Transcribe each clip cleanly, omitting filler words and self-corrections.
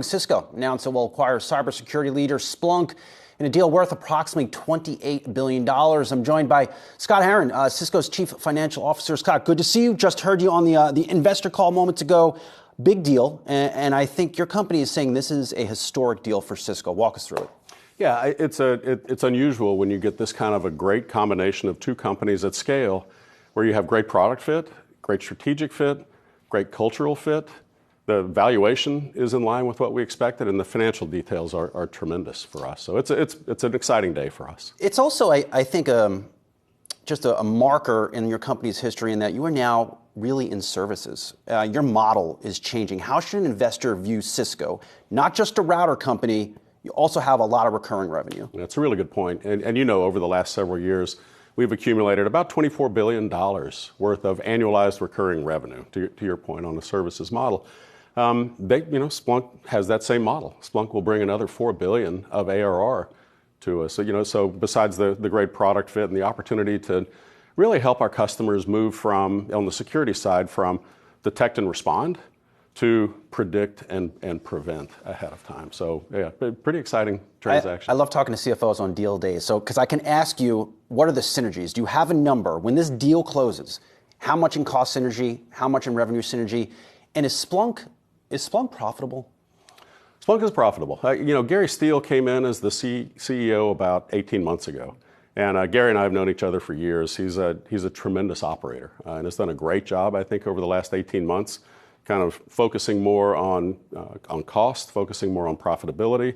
Cisco announced it will acquire cybersecurity leader Splunk in a deal worth approximately $28 billion. I'm joined by Scott Herren, Cisco's Chief Financial Officer. Scott, good to see you. Just heard you on the investor call moments ago. Big deal. And I think your company is saying this is a historic deal for Cisco. Walk us through it. Yeah, it's unusual when you get this kind of a great combination of two companies at scale where you have great product fit, great strategic fit, great cultural fit. The valuation is in line with what we expected, and the financial details are tremendous for us. So it's an exciting day for us. It's also, I think, just a marker in your company's history in that you are now really in services. Your model is changing. How should an investor view Cisco? Not just a router company, you also have a lot of recurring revenue. That's a really good point. And over the last several years, we've accumulated about $24 billion worth of annualized recurring revenue, to your point, on the services model. Splunk has that same model. Splunk will bring another $4 billion of ARR to us. So besides the great product fit and the opportunity to really help our customers move from, on the security side, from detect and respond to predict and prevent ahead of time. So yeah, pretty exciting transaction. I love talking to CFOs on deal days. So because I can ask you, what are the synergies? Do you have a number when this deal closes? How much in cost synergy? How much in revenue synergy? And is Splunk profitable? Splunk is profitable. Gary Steele came in as the CEO about 18 months ago. And Gary and I have known each other for years. He's a tremendous operator and has done a great job, I think, over the last 18 months, kind of focusing more on cost, focusing more on profitability,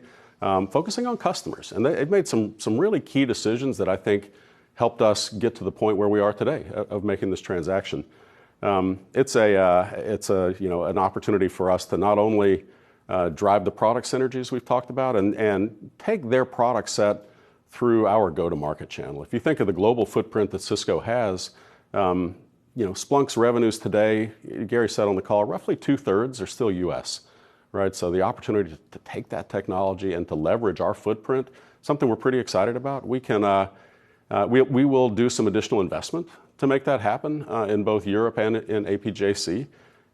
focusing on customers. And they've made some really key decisions that I think helped us get to the point where we are today of making this transaction. It's an opportunity for us to not only drive the product synergies we've talked about and take their product set through our go-to-market channel. If you think of the global footprint that Cisco has, Splunk's revenues today, Gary said on the call, roughly 2/3 are still U.S. Right? So the opportunity to take that technology and to leverage our footprint, something we're pretty excited about. We will do some additional investment to make that happen in both Europe and in APJC.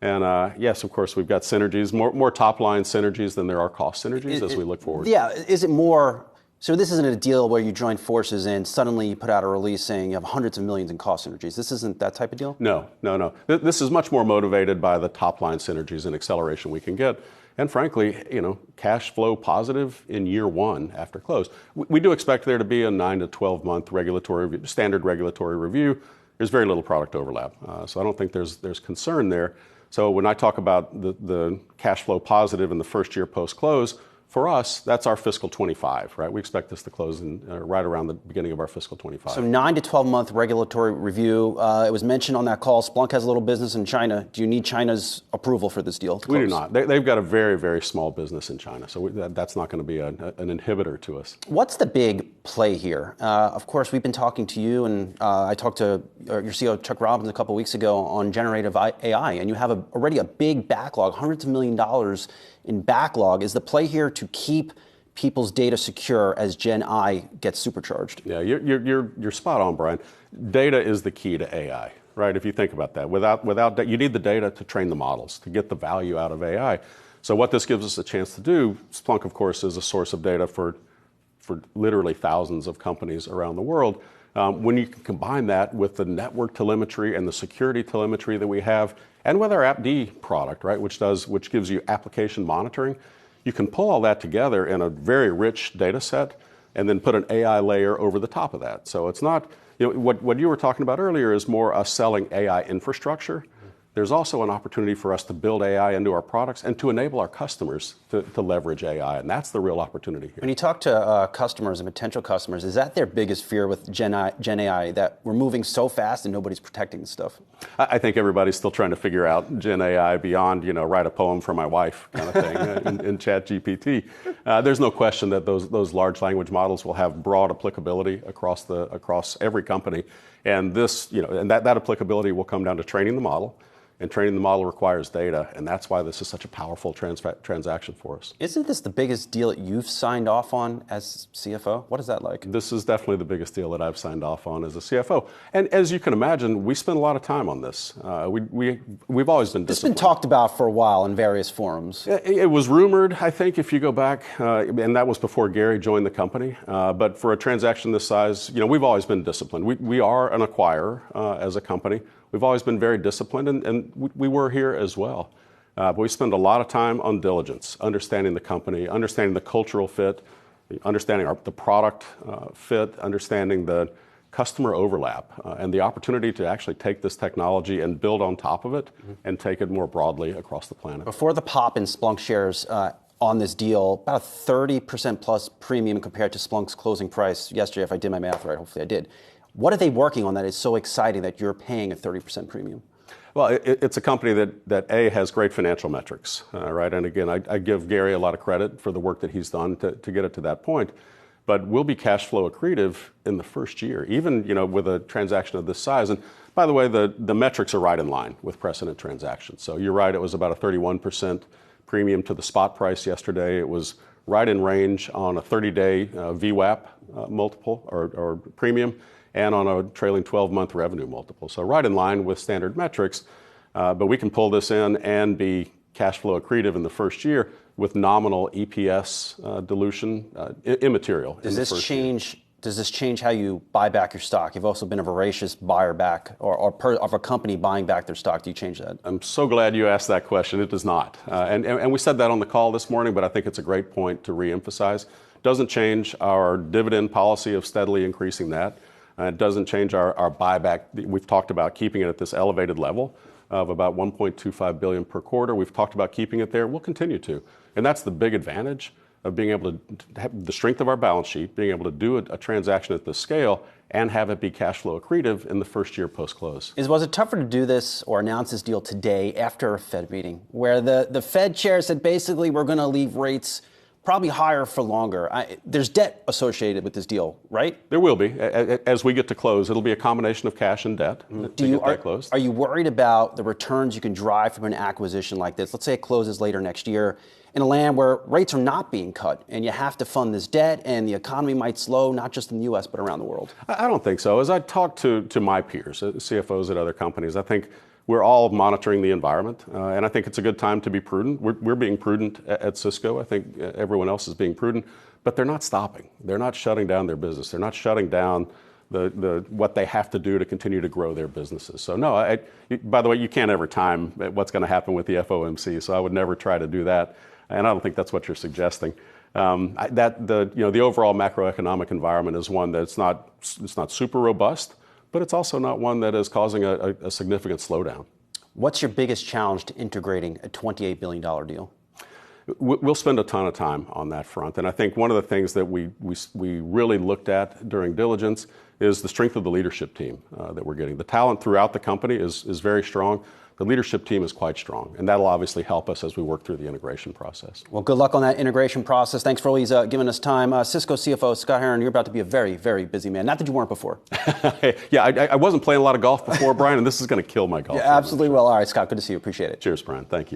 And yes, of course, we've got synergies, more top-line synergies than there are cost synergies as we look forward. Yeah, is it more, so this isn't a deal where you join forces and suddenly you put out a release saying you have hundreds of millions in cost synergies. This isn't that type of deal? No. This is much more motivated by the top-line synergies and acceleration we can get. And frankly, cash flow positive in year one after close. We do expect there to be a 9 to 12 month standard regulatory review. There's very little product overlap, so I don't think there's concern there. So when I talk about the cash flow positive in the first year post-close, for us, that's our fiscal 25, right? We expect this to close right around the beginning of our fiscal 25. So 9 to 12 month regulatory review. It was mentioned on that call, Splunk has a little business in China. Do you need China's approval for this deal to close? We do not. They've got a very, very small business in China, so that's not going to be an inhibitor to us. What's the big play here? Of course, we've been talking to you, and I talked to your CEO, Chuck Robbins, a couple weeks ago on generative AI, and you have already a big backlog, hundreds of $millions in backlog. Is the play here to keep people's data secure as Gen AI gets supercharged? Yeah, you're spot on, Brian. Data is the key to AI, right? If you think about that, without you need the data to train the models to get the value out of AI. So what this gives us a chance to do, Splunk, of course, is a source of data for literally thousands of companies around the world. When you can combine that with the network telemetry and the security telemetry that we have, and with our AppD product, right, which gives you application monitoring, you can pull all that together in a very rich data set and then put an AI layer over the top of that. So it's not, what you were talking about earlier is more us selling AI infrastructure. There's also an opportunity for us to build AI into our products and to enable our customers to leverage AI, and that's the real opportunity here. When you talk to customers and potential customers, is that their biggest fear with Gen AI, that we're moving so fast and nobody's protecting the stuff? I think everybody's still trying to figure out Gen AI beyond, write a poem for my wife kind of thing in ChatGPT. There's no question that those large language models will have broad applicability across every company, and this, and that applicability will come down to training the model. and training the model requires data, and that's why this is such a powerful transaction for us. Isn't this the biggest deal that you've signed off on as CFO? What is that like? This is definitely the biggest deal that I've signed off on as a CFO. And as you can imagine, we spend a lot of time on this. We've always been disciplined. It's been talked about for a while in various forums. It was rumored, I think, if you go back, and that was before Gary joined the company. But for a transaction this size, we've always been disciplined. We are an acquirer as a company. We've always been very disciplined, and we were here as well. But we spend a lot of time on diligence, understanding the company, understanding the cultural fit, understanding the product fit, understanding the customer overlap, and the opportunity to actually take this technology and build on top of it and take it more broadly across the planet. Before the pop in Splunk shares on this deal, about a 30% plus premium compared to Splunk's closing price yesterday, if I did my math right, hopefully I did. What are they working on that is so exciting that you're paying a 30% premium? Well, it's a company that has great financial metrics, right? And again, I give Gary a lot of credit for the work that he's done to get it to that point. But we'll be cash flow accretive in the first year, even with a transaction of this size. And by the way, the metrics are right in line with precedent transactions. So you're right, it was about a 31% premium to the spot price yesterday. It was right in range on a 30-day VWAP multiple or premium, and on a trailing 12-month revenue multiple. So right in line with standard metrics, but we can pull this in and be cash flow accretive in the first year with nominal EPS dilution, immaterial. Does this change how you buy back your stock? You've also been a voracious buyer back, of a company buying back their stock. Do you change that? I'm so glad you asked that question. It does not. And we said that on the call this morning, but I think it's a great point to reemphasize. Doesn't change our dividend policy of steadily increasing that. It doesn't change our buyback. We've talked about keeping it at this elevated level of about $1.25 billion per quarter. We've talked about keeping it there. We'll continue to. And that's the big advantage of being able to have the strength of our balance sheet, being able to do a transaction at this scale and have it be cash flow accretive in the first year post-close. Was it tougher to do this or announce this deal today after a Fed meeting where the Fed chair said basically we're going to leave rates probably higher for longer? There's debt associated with this deal, right? There will be. As we get to close, it'll be a combination of cash and debt to get that closed. Are you worried about the returns you can drive from an acquisition like this? Let's say it closes later next year in a land where rates are not being cut and you have to fund this debt and the economy might slow, not just in the U.S., but around the world. I don't think so. As I talk to my peers, CFOs at other companies, I think we're all monitoring the environment, and I think it's a good time to be prudent. We're being prudent at Cisco. I think everyone else is being prudent, but they're not stopping. They're not shutting down their business. They're not shutting down what they have to do to continue to grow their businesses. So no, by the way, you can't ever time what's going to happen with the FOMC, so I would never try to do that, and I don't think that's what you're suggesting. The overall macroeconomic environment is one that's not super robust, but it's also not one that is causing a significant slowdown. What's your biggest challenge to integrating a $28 billion deal? We'll spend a ton of time on that front. And I think one of the things that we really looked at during diligence is the strength of the leadership team that we're getting. The talent throughout the company is very strong. The leadership team is quite strong, and that'll obviously help us as we work through the integration process. Well, good luck on that integration process. Thanks for always giving us time. Cisco CFO Scott Herren, you're about to be a very, very busy man. Not that you weren't before. Yeah, I wasn't playing a lot of golf before, Brian, and this is going to kill my golf. Yeah, absolutely. Well, all right, Scott, good to see you. Appreciate it. Cheers, Brian. Thank you.